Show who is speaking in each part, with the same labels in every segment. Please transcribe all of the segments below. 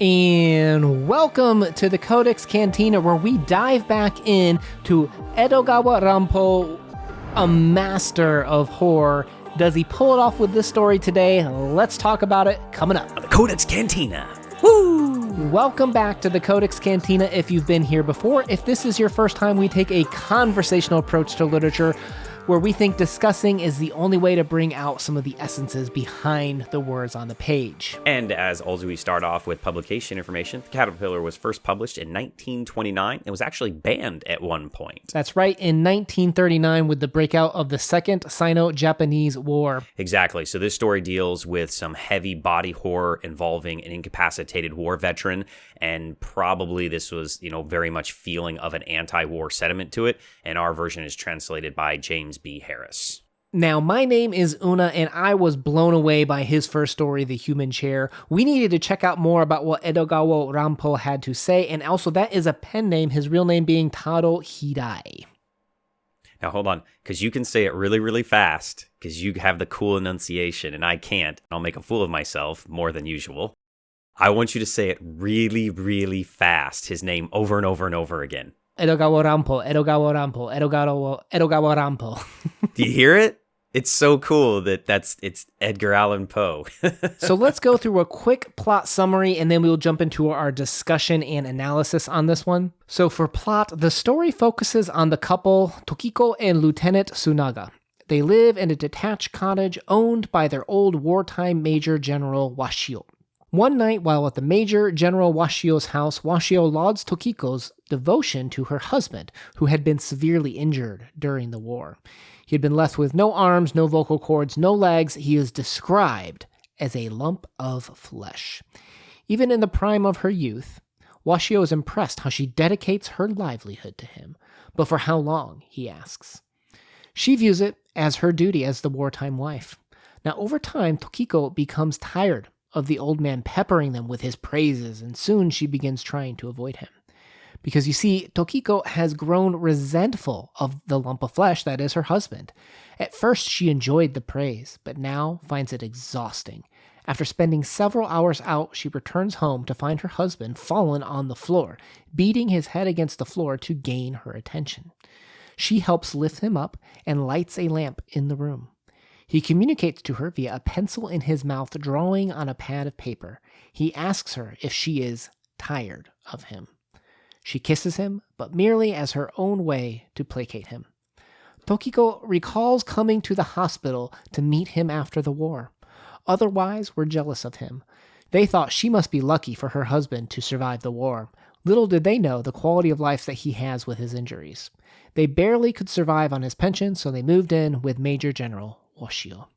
Speaker 1: And welcome to the CodeX Cantina, where we dive back in to Edogawa Ranpo, a master of horror. Does he pull it off with this story today? Let's talk about it coming up.
Speaker 2: The CodeX Cantina.
Speaker 1: Woo! Welcome back to the CodeX Cantina if you've been here before. If this is your first time, we take a conversational approach to literature where we think discussing is the only way to bring out some of the essences behind the words on the page.
Speaker 2: And as always, we start off with publication information. The Caterpillar was first published in 1929 and was actually banned at one point.
Speaker 1: That's right, in 1939 with the breakout of the Second Sino-Japanese War.
Speaker 2: Exactly. So this story deals with some heavy body horror involving an incapacitated war veteran, and probably this was, very much feeling of an anti-war sentiment to it, and our version is translated by James B. Harris.
Speaker 1: Now, my name is Una, and I was blown away by his first story, The Human Chair. We needed to check out more about what Edogawa Ranpo had to say, and also that is a pen name, his real name being Taro Hirai.
Speaker 2: Now, hold on, because you can say it really, really fast, because you have the cool enunciation, and I can't. I'll make a fool of myself more than usual. I want you to say it really, really fast, his name over and over and over again.
Speaker 1: Edogawa Ranpo, Edogawa Ranpo, Edogawa Ranpo.
Speaker 2: Do you hear it? It's so cool that it's Edgar Allan Poe.
Speaker 1: So let's go through a quick plot summary, and then we will jump into our discussion and analysis on this one. So for plot, the story focuses on the couple, Tokiko and Lieutenant Tsunaga. They live in a detached cottage owned by their old wartime Major General Washio. One night, while at the Major General Washio's house, Washio lauds Tokiko's devotion to her husband, who had been severely injured during the war. He had been left with no arms, no vocal cords, no legs. He is described as a lump of flesh. Even in the prime of her youth, Washio is impressed how she dedicates her livelihood to him. But for how long, he asks. She views it as her duty as the wartime wife. Now, over time, Tokiko becomes tired of the old man peppering them with his praises, and soon she begins trying to avoid him. Because you see, Tokiko has grown resentful of the lump of flesh that is her husband. At first, she enjoyed the praise, but now finds it exhausting. After spending several hours out, she returns home to find her husband fallen on the floor, beating his head against the floor to gain her attention. She helps lift him up and lights a lamp in the room. He communicates to her via a pencil in his mouth, drawing on a pad of paper. He asks her if she is tired of him. She kisses him, but merely as her own way to placate him. Tokiko recalls coming to the hospital to meet him after the war. Otherwise were jealous of him. They thought she must be lucky for her husband to survive the war. Little did they know the quality of life that he has with his injuries. They barely could survive on his pension, so they moved in with Major General Washio.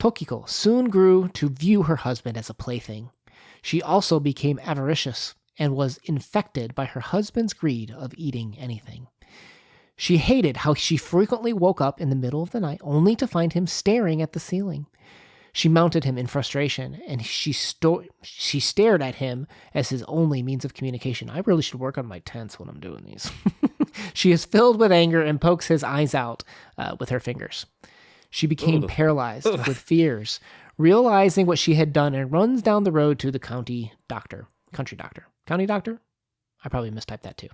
Speaker 1: Tokiko soon grew to view her husband as a plaything. She also became avaricious and was infected by her husband's greed of eating anything. She hated how she frequently woke up in the middle of the night only to find him staring at the ceiling. She mounted him in frustration, and she stared at him as his only means of communication. I really should work on my tense when I'm doing these. She is filled with anger and pokes his eyes out with her fingers. She became paralyzed with fears, realizing what she had done, and runs down the road to the country doctor. County doctor? I probably mistyped that too.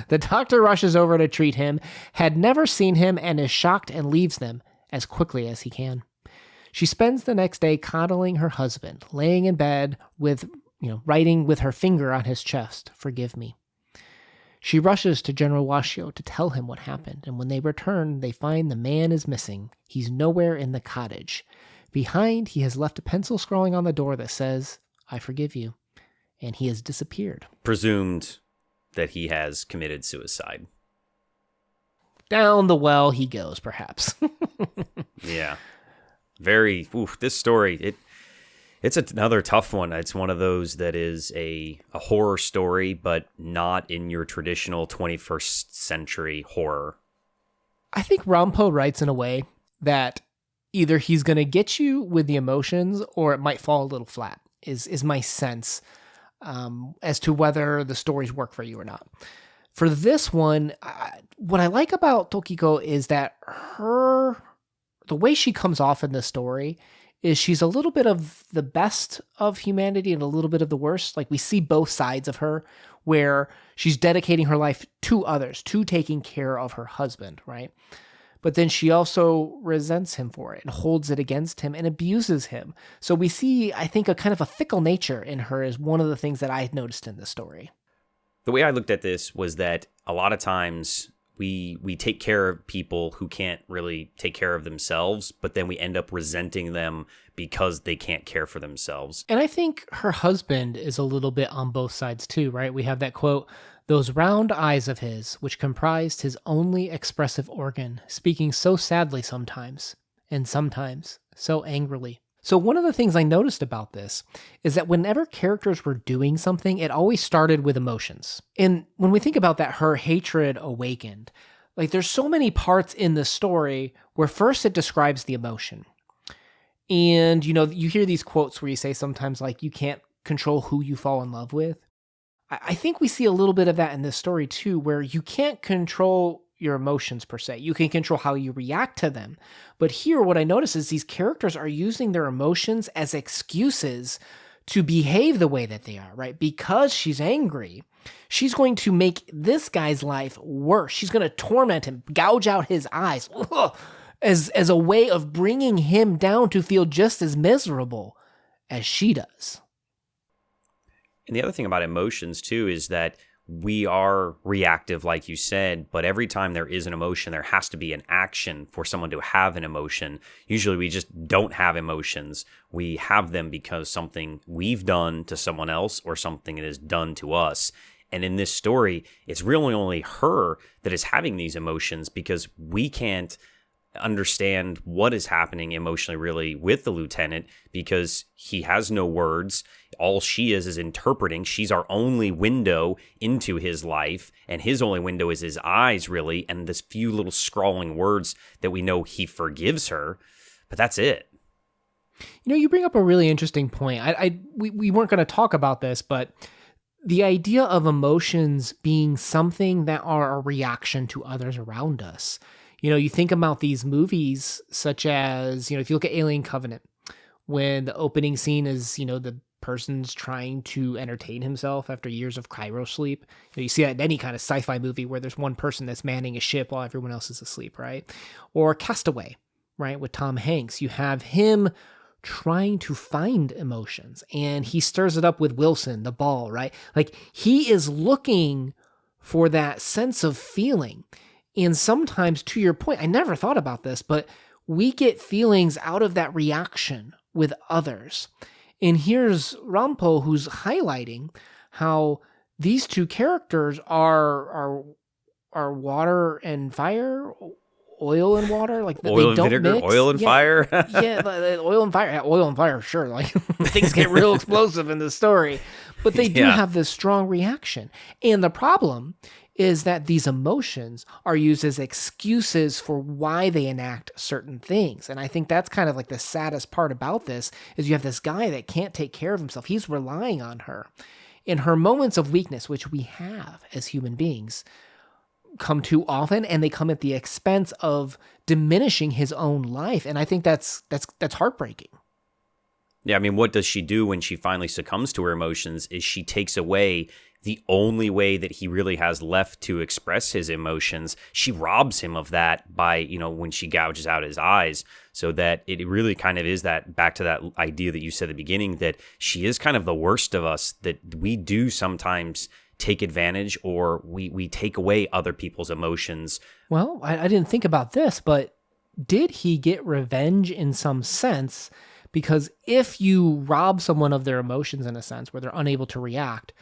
Speaker 1: The doctor rushes over to treat him, had never seen him, and is shocked and leaves them as quickly as he can. She spends the next day coddling her husband, laying in bed with, writing with her finger on his chest, "Forgive me." She rushes to General Washio to tell him what happened, and when they return, they find the man is missing. He's nowhere in the cottage. Behind, he has left a pencil scrawling on the door that says, "I forgive you," and he has disappeared.
Speaker 2: Presumed that he has committed suicide.
Speaker 1: Down the well he goes, perhaps.
Speaker 2: Yeah. This story, it's another tough one. It's one of those that is a horror story, but not in your traditional 21st century horror.
Speaker 1: I think Ranpo writes in a way that either he's going to get you with the emotions or it might fall a little flat, is my sense as to whether the stories work for you or not. For this one, what I like about Tokiko is that the way she comes off in this story is she's a little bit of the best of humanity and a little bit of the worst. Like we see both sides of her where she's dedicating her life to others, to taking care of her husband, right? But then she also resents him for it and holds it against him and abuses him. So we see, I think, a kind of a fickle nature in her is one of the things that I had noticed in this story.
Speaker 2: The way I looked at this was that a lot of times we take care of people who can't really take care of themselves, but then we end up resenting them because they can't care for themselves.
Speaker 1: And I think her husband is a little bit on both sides too, right? We have that quote, "Those round eyes of his, which comprised his only expressive organ, speaking so sadly sometimes, and sometimes so angrily." So one of the things I noticed about this is that whenever characters were doing something, it always started with emotions. And when we think about that, her hatred awakened. Like there's so many parts in the story where first it describes the emotion. And, you hear these quotes where you say sometimes like, you can't control who you fall in love with. I think we see a little bit of that in this story too, where you can't control your emotions per se. You can control how you react to them. But here, what I notice is these characters are using their emotions as excuses to behave the way that they are, right? Because she's angry, she's going to make this guy's life worse. She's going to torment him, gouge out his eyes, as a way of bringing him down to feel just as miserable as she does.
Speaker 2: And the other thing about emotions, too, is that we are reactive, like you said, but every time there is an emotion, there has to be an action for someone to have an emotion. Usually we just don't have emotions. We have them because something we've done to someone else or something that is done to us. And in this story, it's really only her that is having these emotions because we can't understand what is happening emotionally really with the lieutenant because he has no words. All she is interpreting. She's our only window into his life, and his only window is his eyes really, and this few little scrawling words that we know he forgives her, but that's it.
Speaker 1: You bring up a really interesting point. We weren't going to talk about this, but the idea of emotions being something that are a reaction to others around us. You think about these movies such as, if you look at Alien Covenant, when the opening scene is, the person's trying to entertain himself after years of cryosleep. You see that in any kind of sci-fi movie where there's one person that's manning a ship while everyone else is asleep, right? Or Castaway, right, with Tom Hanks. You have him trying to find emotions, and he stirs it up with Wilson, the ball, right? Like, he is looking for that sense of feeling. And sometimes, to your point, I never thought about this, but we get feelings out of that reaction with others. And here's Ranpo who's highlighting how these two characters are water and fire, oil and water, like
Speaker 2: oil
Speaker 1: they
Speaker 2: and
Speaker 1: don't
Speaker 2: vinegar,
Speaker 1: mix.
Speaker 2: oil and fire.
Speaker 1: Oil and fire. Yeah, oil and fire, sure. Like things get real explosive in the story, but they do have this strong reaction. And the problem is that these emotions are used as excuses for why they enact certain things. And I think that's kind of like the saddest part about this is you have this guy that can't take care of himself. He's relying on her. In her moments of weakness, which we have as human beings, come too often, and they come at the expense of diminishing his own life. And I think that's heartbreaking.
Speaker 2: Yeah, I mean, what does she do when she finally succumbs to her emotions is she takes away the only way that he really has left to express his emotions. She robs him of that by, when she gouges out his eyes, so that it really kind of is that back to that idea that you said at the beginning, that she is kind of the worst of us, that we do sometimes take advantage or we take away other people's emotions.
Speaker 1: Well, I didn't think about this, but did he get revenge in some sense? Because if you rob someone of their emotions in a sense where they're unable to react,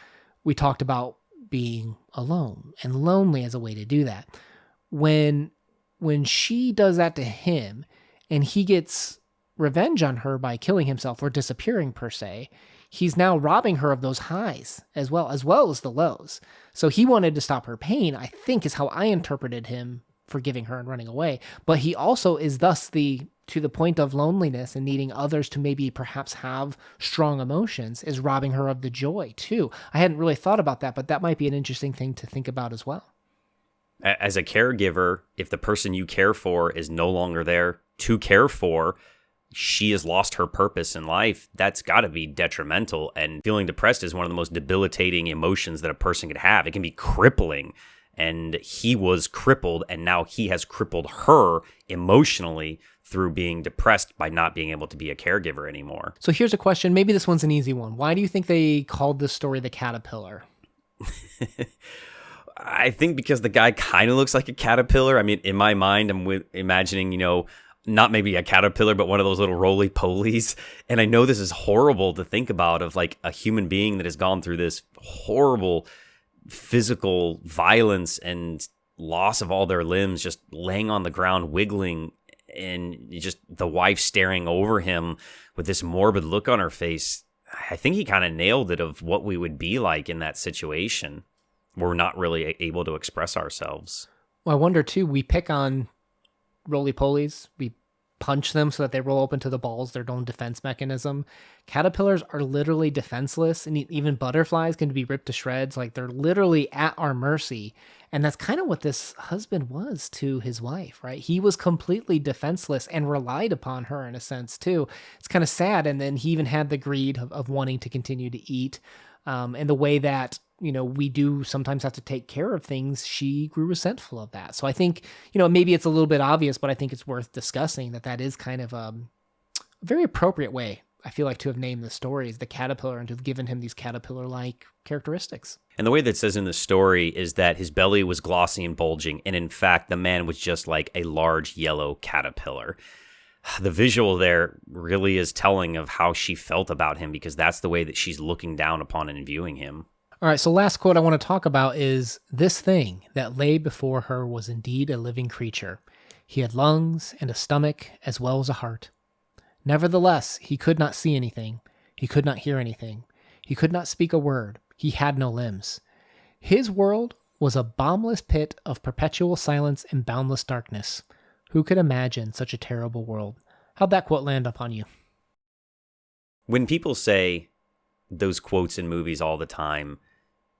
Speaker 1: we talked about being alone and lonely as a way to do that. When she does that to him and he gets revenge on her by killing himself or disappearing per se, he's now robbing her of those highs as well as the lows. So he wanted to stop her pain, I think is how I interpreted him forgiving her and running away. But he also is thus to the point of loneliness and needing others to maybe perhaps have strong emotions, is robbing her of the joy too. I hadn't really thought about that, but that might be an interesting thing to think about as well.
Speaker 2: As a caregiver, if the person you care for is no longer there to care for, she has lost her purpose in life, that's got to be detrimental. And feeling depressed is one of the most debilitating emotions that a person could have. It can be crippling. And he was crippled, and now he has crippled her emotionally through being depressed by not being able to be a caregiver anymore.
Speaker 1: So here's a question. Maybe this one's an easy one. Why do you think they called this story The Caterpillar?
Speaker 2: I think because the guy kind of looks like a caterpillar. I mean, in my mind, I'm imagining, not maybe a caterpillar, but one of those little roly-polies. And I know this is horrible to think about, of like a human being that has gone through this horrible physical violence and loss of all their limbs, just laying on the ground, wiggling, and just the wife staring over him with this morbid look on her face. I think he kind of nailed it of what we would be like in that situation. We're not really able to express ourselves.
Speaker 1: Well, I wonder too, we pick on roly-polies, we punch them so that they roll open to the balls, their own defense mechanism. Caterpillars are literally defenseless, and even butterflies can be ripped to shreds. Like, they're literally at our mercy. And that's kind of what this husband was to his wife, right? He was completely defenseless and relied upon her in a sense too. It's kind of sad. And then he even had the greed of wanting to continue to eat. And the way that, we do sometimes have to take care of things, she grew resentful of that. So I think, maybe it's a little bit obvious, but I think it's worth discussing that is kind of a very appropriate way, I feel like, to have named the story is the caterpillar and to have given him these caterpillar-like characteristics. And
Speaker 2: the way that it says in the story is that his belly was glossy and bulging, and in fact, the man was just like a large yellow caterpillar. The visual there really is telling of how she felt about him, because that's the way that she's looking down upon and viewing him.
Speaker 1: All right, so last quote I want to talk about is, "This thing that lay before her was indeed a living creature. He had lungs and a stomach as well as a heart. Nevertheless, he could not see anything. He could not hear anything. He could not speak a word. He had no limbs. His world was a bombless pit of perpetual silence and boundless darkness. Who could imagine such a terrible world?" How'd that quote land upon you?
Speaker 2: When people say those quotes in movies all the time,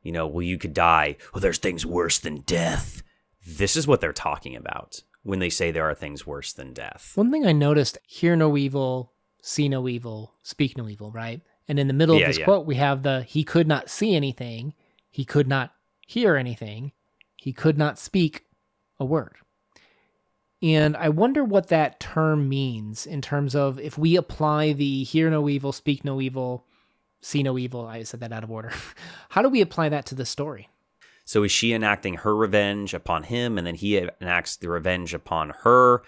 Speaker 2: well, you could die. Well, there's things worse than death. This is what they're talking about when they say there are things worse than death.
Speaker 1: One thing I noticed, hear no evil, see no evil, speak no evil, right? And in the middle of this quote, we have he could not see anything, he could not hear anything, he could not speak a word. And I wonder what that term means in terms of if we apply the hear no evil, speak no evil, see no evil. I said that out of order. How do we apply that to the story?
Speaker 2: So is she enacting her revenge upon him, and then he enacts the revenge upon her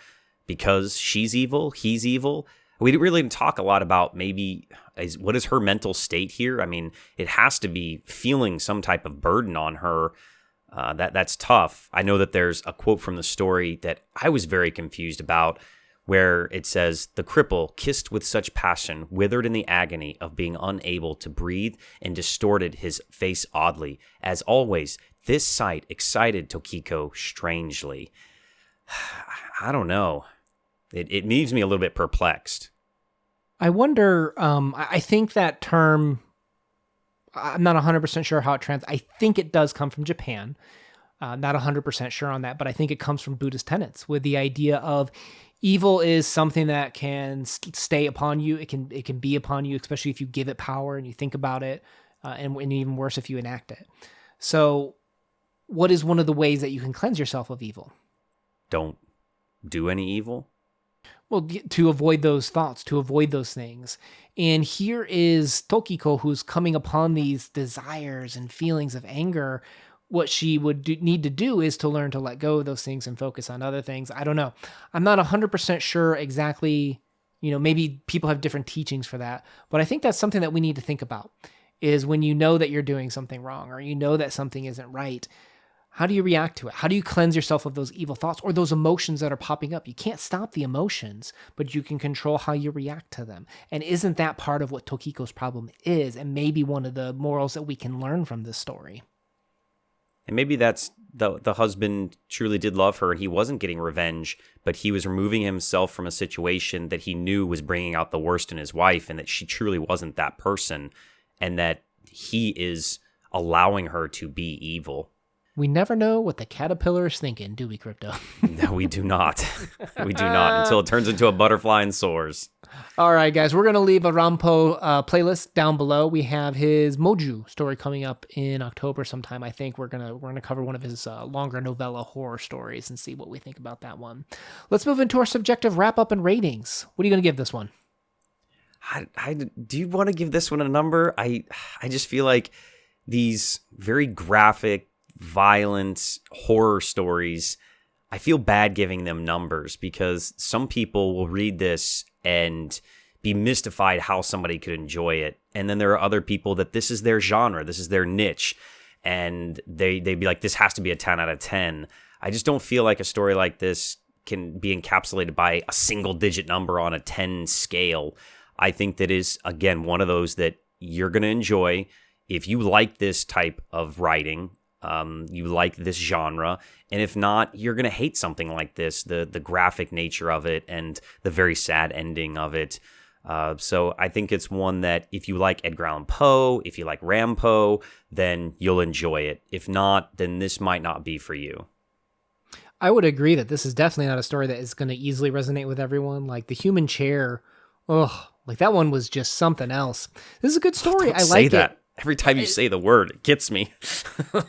Speaker 2: because she's evil, he's evil? We really didn't talk a lot about what is her mental state here? I mean, it has to be feeling some type of burden on her. That's tough. I know that there's a quote from the story that I was very confused about, where it says, "The cripple, kissed with such passion, withered in the agony of being unable to breathe and distorted his face oddly. As always, this sight excited Tokiko strangely." I don't know. It leaves me a little bit perplexed.
Speaker 1: I wonder, I think that term, I'm not 100% sure how it I think it does come from Japan. Not 100% sure on that, but I think it comes from Buddhist tenets with the idea of evil is something that can stay upon you. It can be upon you, especially if you give it power and you think about it, and even worse if you enact it. So what is one of the ways that you can cleanse yourself of evil?
Speaker 2: Don't do any evil?
Speaker 1: Well, to avoid those thoughts, to avoid those things. And here is Tokiko, who's coming upon these desires and feelings of anger. What she would need to do is to learn to let go of those things and focus on other things. I don't know. I'm not 100% sure exactly, maybe people have different teachings for that. But I think that's something that we need to think about, is when you know that you're doing something wrong or you know that something isn't right, how do you react to it? How do you cleanse yourself of those evil thoughts or those emotions that are popping up? You can't stop the emotions, but you can control how you react to them. And isn't that part of what Tokiko's problem is, and maybe one of the morals that we can learn from this story?
Speaker 2: And maybe that's the husband truly did love her, and he wasn't getting revenge, but he was removing himself from a situation that he knew was bringing out the worst in his wife, and that she truly wasn't that person, and that he is allowing her to be evil.
Speaker 1: We never know what the caterpillar is thinking, do we, Crypto?
Speaker 2: No, we do not. We do not, until it turns into a butterfly and soars.
Speaker 1: All right, guys, we're going to leave a Ranpo playlist down below. We have his Moju story coming up in October sometime. I think we're gonna cover one of his longer novella horror stories and see what we think about that one. Let's move into our subjective wrap-up and ratings. What are you going to give this one?
Speaker 2: Do you want to give this one a number? I just feel like these very graphic, violent horror stories, I feel bad giving them numbers because some people will read this and be mystified how somebody could enjoy it. And then there are other people that this is their genre, this is their niche, and they'd be like, this has to be a 10 out of 10. I just don't feel like a story like this can be encapsulated by a single digit number on a 10 scale. I think that is, again, one of those that you're going to enjoy. If you like this type of writing, you like this genre, and if not, you're going to hate something like this, the graphic nature of it and the very sad ending of it. So I think it's one that if you like Edgar Allan Poe, if you like Ranpo, then you'll enjoy it. If not, then this might not be for you.
Speaker 1: I would agree that this is definitely not a story that is going to easily resonate with everyone. Like The Human Chair, like that one was just something else. This is a good story. I like it.
Speaker 2: Every time you say the word, it gets me.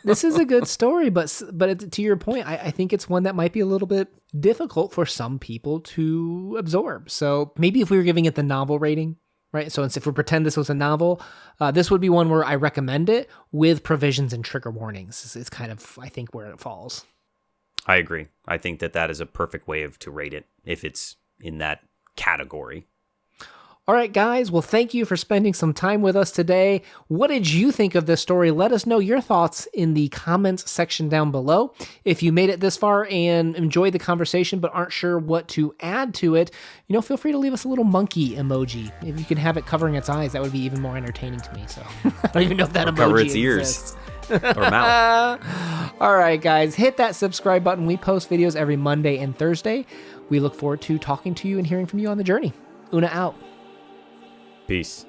Speaker 1: This is a good story, but to your point, I think it's one that might be a little bit difficult for some people to absorb. So maybe if we were giving it the novel rating, right? So if we pretend this was a novel, this would be one where I recommend it with provisions and trigger warnings. It's kind of, I think, where it falls.
Speaker 2: I agree. I think that is a perfect way to rate it if it's in that category.
Speaker 1: All right, guys. Well, thank you for spending some time with us today. What did you think of this story? Let us know your thoughts in the comments section down below. If you made it this far and enjoyed the conversation but aren't sure what to add to it, feel free to leave us a little monkey emoji. If you can have it covering its eyes, that would be even more entertaining to me. So I don't even know if that emoji
Speaker 2: cover its
Speaker 1: exists.
Speaker 2: Ears or mouth.
Speaker 1: All right, guys. Hit that subscribe button. We post videos every Monday and Thursday. We look forward to talking to you and hearing from you on the journey. Una out.
Speaker 2: Peace.